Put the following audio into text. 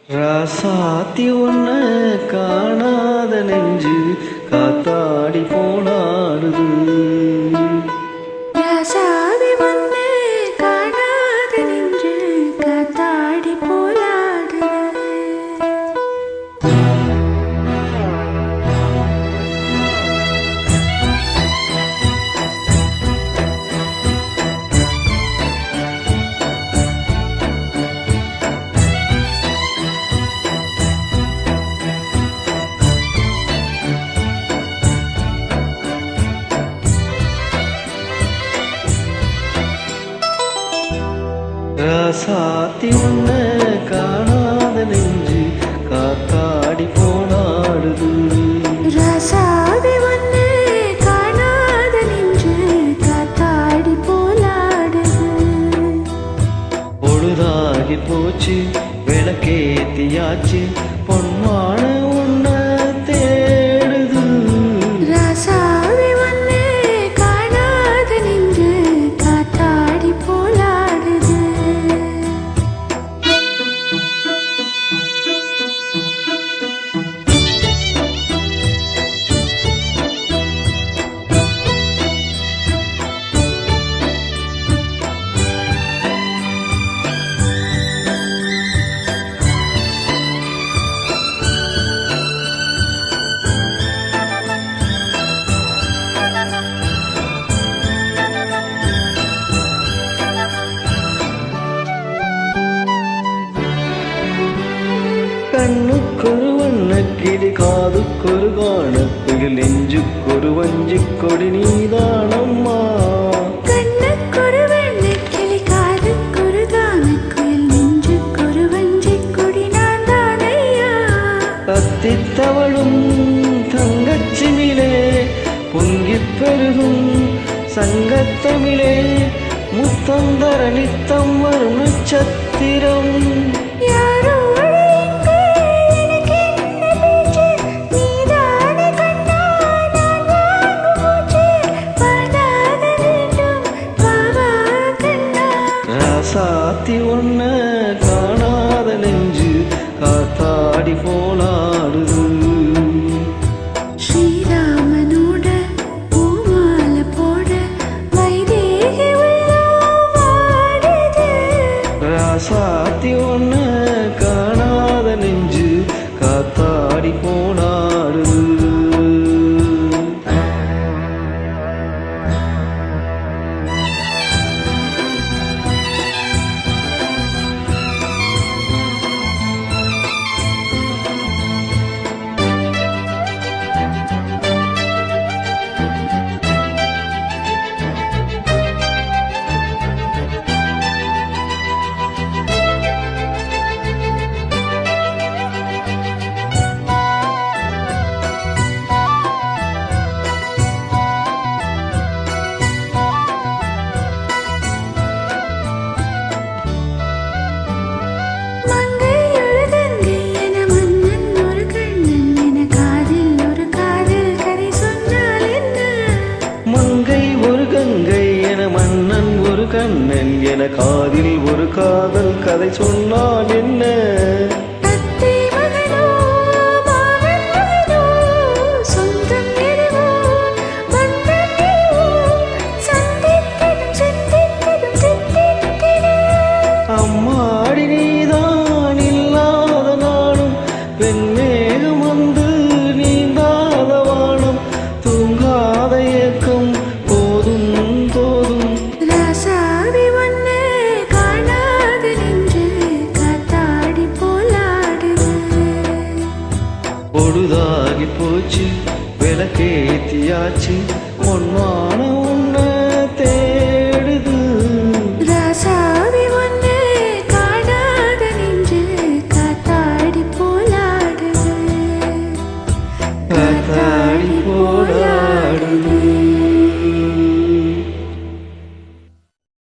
ராசாத்தி ஒன்ன காணாத நெஞ்சு காத்தாடி போனாடுது. ராசாதி ஒன்ன காணாத நெஞ்சு காத்தாடி போலாடுது. ராசாத்தி ஒன்ன காணாத நெஞ்சு காத்தாடி போனாடுது. ராசாதி ஒன்ன காணாத நெஞ்சு காத்தாடி போலாடுது. பொழுதாகி போச்சு விளக்கேத்தியாச்சு பொன்மான உன்ன தேடுது. ராசாதி ஒன்ன காணாத நெஞ்சு காத்தாடி போலாடுது. கண்ணுக்கொரு வண்ணக்கிளி காதுக்கொரு காணக்குயில் நெஞ்சுக்கொரு வஞ்சிக் கொடி நீதானம்மா. கண்ணுக்கொரு வெண்ணைக்கிளி காதுக்கொரு கானக்குயில் நெஞ்சுக்கொரு வஞ்சிக் கொடி நான் தானையா. கத்தித்தவளும் தங்கச்சிமிலே பொங்கிப் பெருகும் சங்கத்தமிழே முத்தந்தர நித்தம் வரும் நட்சத்திரம். யாரோ அழைக்க எனக்கு என்ன பேச்சு, நீதானே கண்ணா நான் வாங்கும் மூச்சு. பாடாத வேண்டும் வா கண்ணா. ராசாத்தி ஒன்ன காணாத நெஞ்சு காத்தாடி போலாடுது. ஸ்ரீராமனோட பூமாலை போட வைதேகி உள்ளம் வாடுது. ராசாத்தி ஒன்ன காணாத நெஞ்சு காத்தாடி போனாடுது. மங்கை ஒரு கங்கை என மன்னன் ஒரு கண்ணன் என காதில் ஒரு காதல் கதை சொன்னால் என்ன. மங்கை ஒரு கங்கை என மன்னன் ஒரு கண்ணன் என காதில் ஒரு காதல் கதை சொன்னால் என்ன. அத்தை மகனோ மாமன் மகனோ சொந்தம் எதுவோ பந்தம் எதுவோ சந்தித்ததும் சிந்தித்ததும் சிந்தித்திட. அம்மாடி நீதான் இல்லாத நாளும் வெண்மேகம் வந்து நீந்தாத வானம் தூங்காத ஏக்கம் போதும் போதும். ராசாதி ஒன்ன காணாத நெஞ்சு காத்தாடி போலாடுது. பொழுதாகி போச்சு விளக்கேத்தியாச்சு பொன்மான